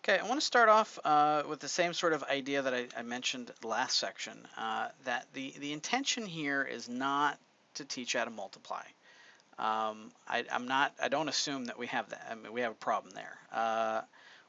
Okay, I want to start off with the same sort of idea that I mentioned last section, that the intention here is not to teach how to multiply. I don't assume that we have that. I mean, we have a problem there.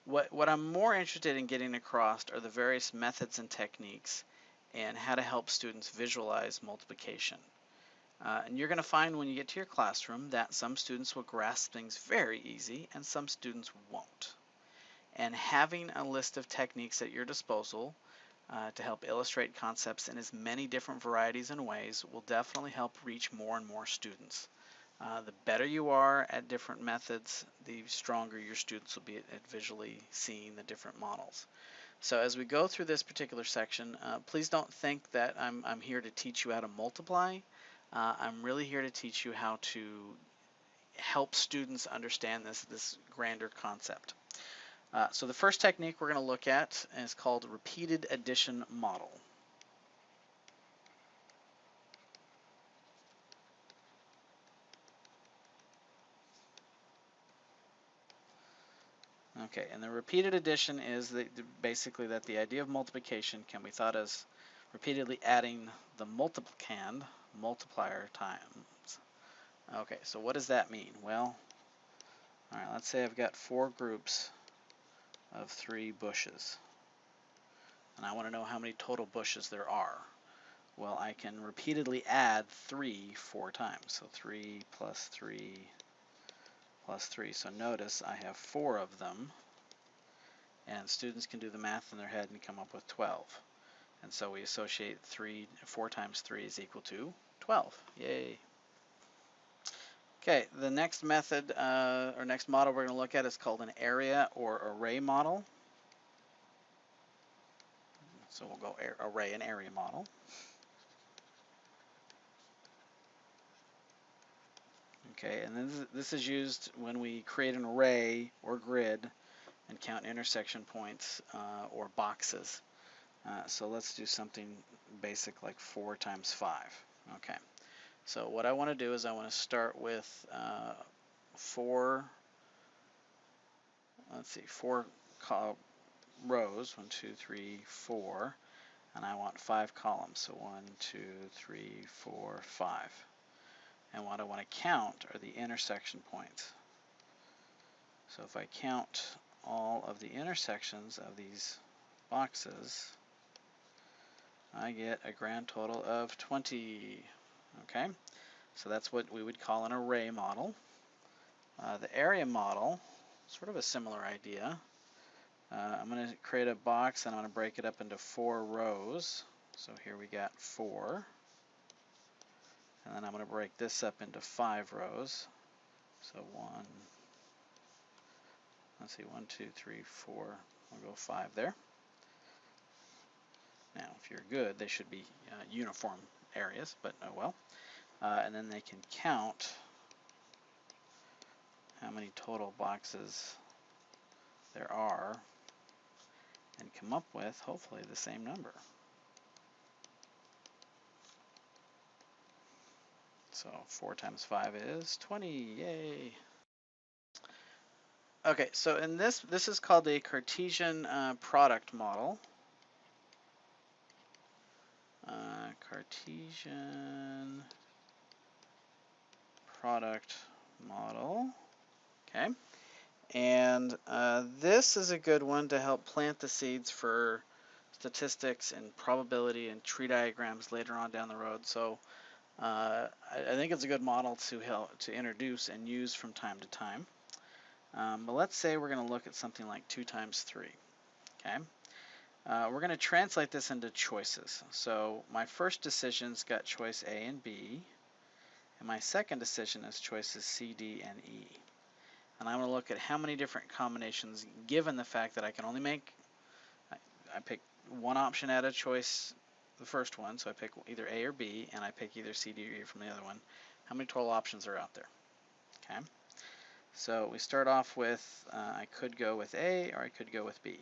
What I'm more interested in getting across are the various methods and techniques and how to help students visualize multiplication. And you're going to find when you get to your classroom that some students will grasp things very easy and some students won't. And having a list of techniques at your disposal to help illustrate concepts in as many different varieties and ways will definitely help reach more and more students. The better you are at different methods, the stronger your students will be at visually seeing the different models. So as we go through this particular section, please don't think that I'm here to teach you how to multiply. I'm really here to teach you how to help students understand this grander concept. So the first technique we're going to look at is called repeated addition model. Okay, and the repeated addition is basically that the idea of multiplication can be thought as repeatedly adding the multiplicand multiplier times. Okay, so what does that mean? Well, all right, let's say I've got 4 groups of 3 bushes, and I want to know how many total bushes there are. Well, I can repeatedly add 3 4 times. So 3 plus 3 plus 3. So notice I have 4 of them, and students can do the math in their head and come up with 12. And so we associate 4 times 3 is equal to 12. Yay. Okay, the next method or next model we're going to look at is called an area or array model. So we'll go array and area model. Okay, and this is used when we create an array or grid and count intersection points or boxes. So let's do something basic like 4 times 5. Okay, so what I want to do is I want to start with 4, let's see, 4 rows, 1, 2, 3, 4, and I want 5 columns, so 1, 2, 3, 4, 5. And what I want to count are the intersection points. So if I count all of the intersections of these boxes, I get a grand total of 20. Okay, so that's what we would call an array model. The area model, sort of a similar idea. I'm going to create a box and I'm going to break it up into 4 rows. So here we got 4. And then I'm going to break this up into 5 rows. So 1, let's see, 1, 2, 3, 4. We'll go 5 there. Now, if you're good, they should be uniform areas, but oh well. And then they can count how many total boxes there are and come up with, hopefully, the same number. So 4 times 5 is 20. Yay! Okay, so in this is called a Cartesian product model. Cartesian product model. Okay, and this is a good one to help plant the seeds for statistics and probability and tree diagrams later on down the road. So I think it's a good model to introduce and use from time to time. But let's say we're going to look at something like 2 times 3. Okay. We're going to translate this into choices. So my first decision's got choice A and B, and my second decision is choices C, D, and E. And I'm going to look at how many different combinations, given the fact that I can only make, I pick one option out of choice, the first one, so I pick either A or B, and I pick either C, D, or E from the other one. How many total options are out there? Okay. So we start off with, I could go with A or I could go with B.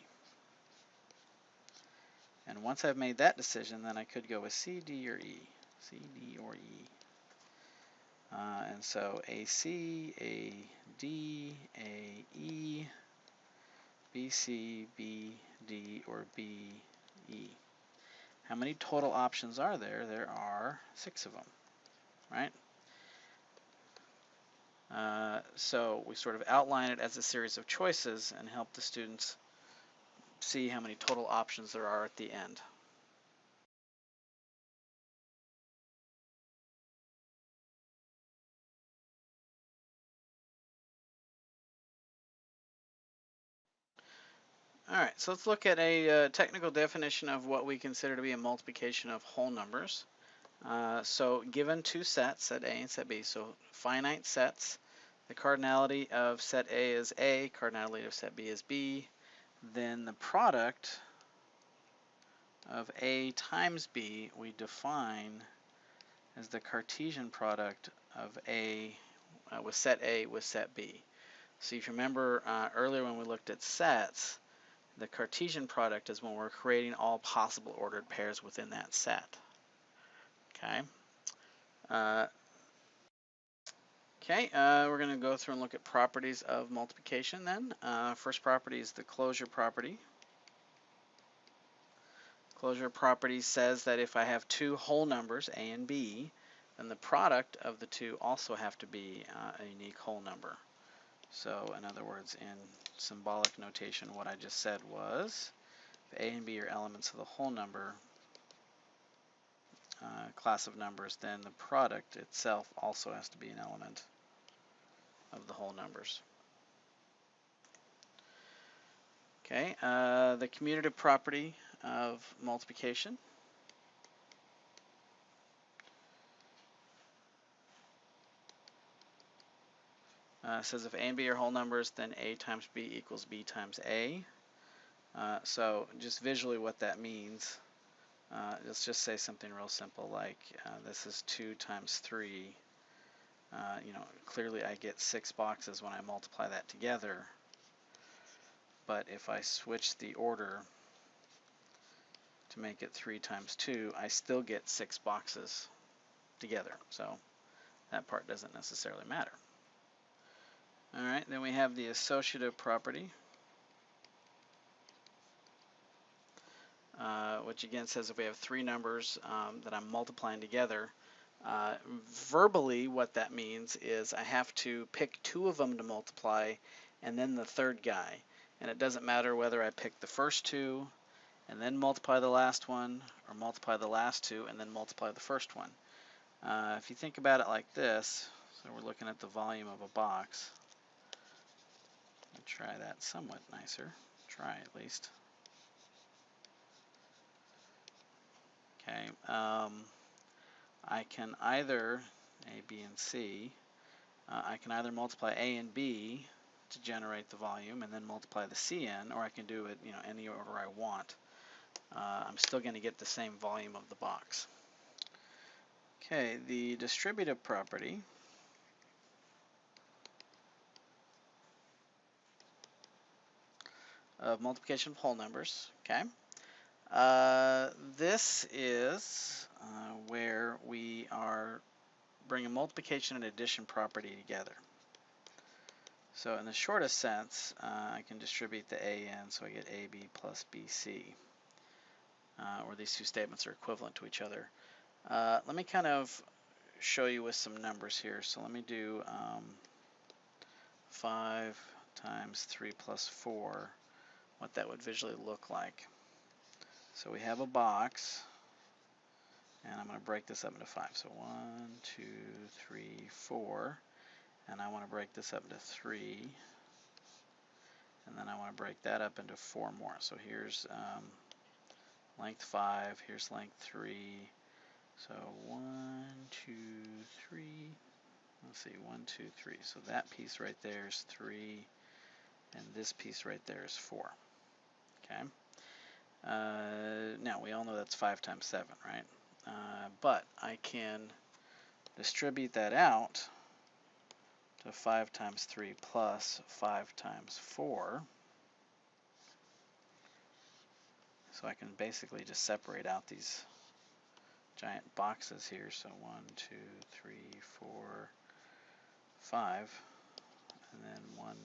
And once I've made that decision, then I could go with C, D, or E. C, D, or E. And so AC, AD, AE. BC, BD, or BE. How many total options are there? There are 6 of them, right? So we sort of outline it as a series of choices and help the students see how many total options there are at the end. All right, so let's look at a technical definition of what we consider to be a multiplication of whole numbers. So given two sets, set A and set B, so finite sets, the cardinality of set A is A, cardinality of set B is B, then the product of A times B we define as the Cartesian product of A with set B. So if you remember earlier when we looked at sets, the Cartesian product is when we're creating all possible ordered pairs within that set. Okay. We're going to go through and look at properties of multiplication then. First property is the closure property. Closure property says that if I have two whole numbers, A and B, then the product of the two also have to be a unique whole number. So in other words, in symbolic notation, what I just said was, if A and B are elements of the whole number class of numbers, then the product itself also has to be an element of the whole numbers. Okay, the commutative property of multiplication. Says if A and B are whole numbers, then A times B equals B times A. So just visually what that means, let's just say something real simple like this is 2 times 3. Clearly I get 6 boxes when I multiply that together. But if I switch the order to make it 3 times 2, I still get 6 boxes together. So that part doesn't necessarily matter. All right, then we have the associative property, which again says if we have 3 numbers that I'm multiplying together, verbally what that means is I have to pick 2 of them to multiply and then the third guy. And it doesn't matter whether I pick the first 2 and then multiply the last one, or multiply the last 2 and then multiply the first one. If you think about it like this, so we're looking at the volume of a box. I'll try that somewhat nicer. Try at least. Okay. I can either, A, B, and C, I can either multiply A and B to generate the volume and then multiply the CN, or I can do it any order I want. I'm still going to get the same volume of the box. Okay, the distributive property of multiplication of whole numbers. Okay, this is where we are bringing multiplication and addition property together. So in the shortest sense, I can distribute the AN, so I get AB plus BC, where these two statements are equivalent to each other. Let me kind of show you with some numbers here. So let me do 5 times 3 plus 4, what that would visually look like. So we have a box, and I'm going to break this up into 5. So 1, 2, 3, 4, and I want to break this up into 3, and then I want to break that up into 4 more. So here's length 5, here's length 3. So 1, 2, 3. Let's see, 1, 2, 3. So that piece right there is 3, and this piece right there is 4. Okay. Now we all know that's 5 times 7, right? But I can distribute that out to 5 times 3 plus 5 times 4. So I can basically just separate out these giant boxes here. So 1, 2, 3, 4, 5, and then 1,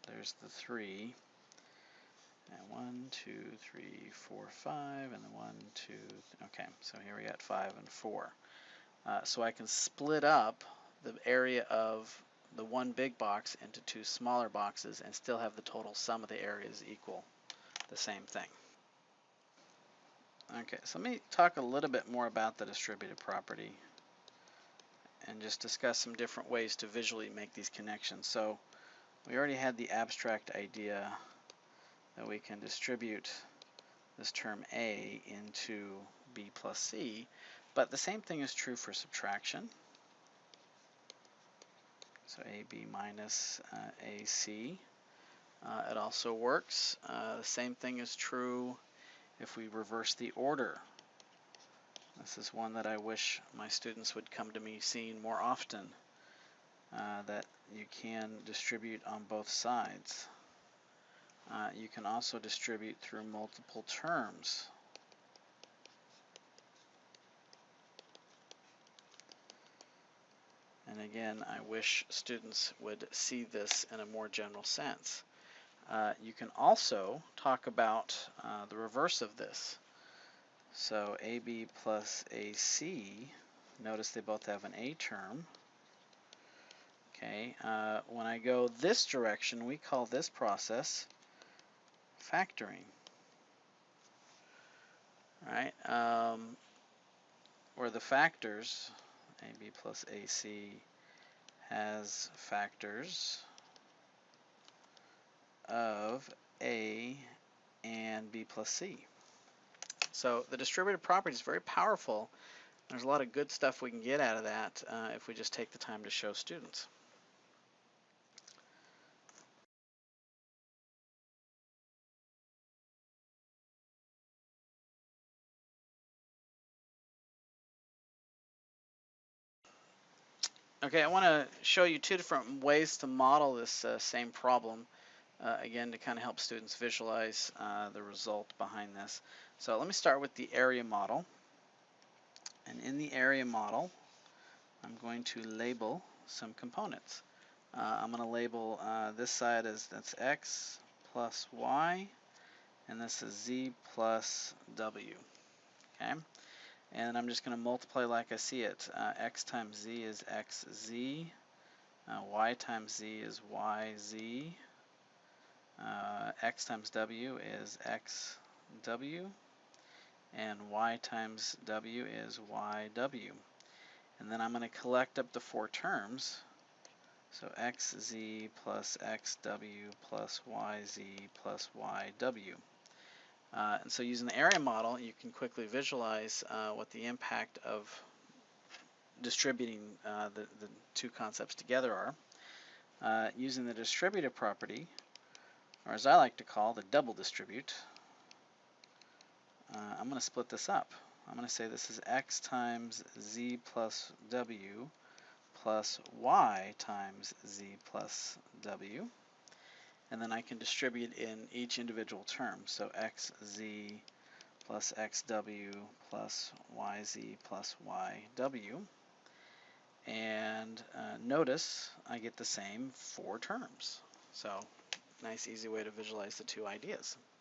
there's the 3. And 1, 2, 3, 4, 5, and then 1, 2. Okay, so here we got 5 and 4. So I can split up the area of the one big box into two smaller boxes and still have the total sum of the areas equal the same thing. Okay, so let me talk a little bit more about the distributive property and just discuss some different ways to visually make these connections. So we already had the abstract idea that we can distribute this term A into B plus C, but the same thing is true for subtraction. So AB minus AC. It also works. The same thing is true if we reverse the order. This is one that I wish my students would come to me seeing more often, that you can distribute on both sides. You can also distribute through multiple terms. And again, I wish students would see this in a more general sense. You can also talk about the reverse of this. So AB plus AC, notice they both have an A term. Okay, when I go this direction, we call this process factoring. Right? Where the factors, AB plus AC has factors of A and B plus C. So the distributive property is very powerful. There's a lot of good stuff we can get out of that if we just take the time to show students. Okay, I want to show you two different ways to model this same problem, again, to kind of help students visualize the result behind this. So let me start with the area model. And in the area model, I'm going to label some components. I'm going to label this side as that's x plus y, and this is z plus w. Okay, and I'm just going to multiply like I see it. X times z is xz, y times z is yz, x times w is xw, and y times w is yw. And then I'm going to collect up the four terms. So xz plus xw plus yz plus yw. And so using the area model, you can quickly visualize what the impact of distributing the two concepts together are. Using the distributive property, or as I like to call the double distribute, I'm going to split this up. I'm going to say this is x times z plus w plus y times z plus w. And then I can distribute in each individual term. So xz plus xw plus yz plus yw. And notice I get the same four terms. So nice, easy way to visualize the two ideas.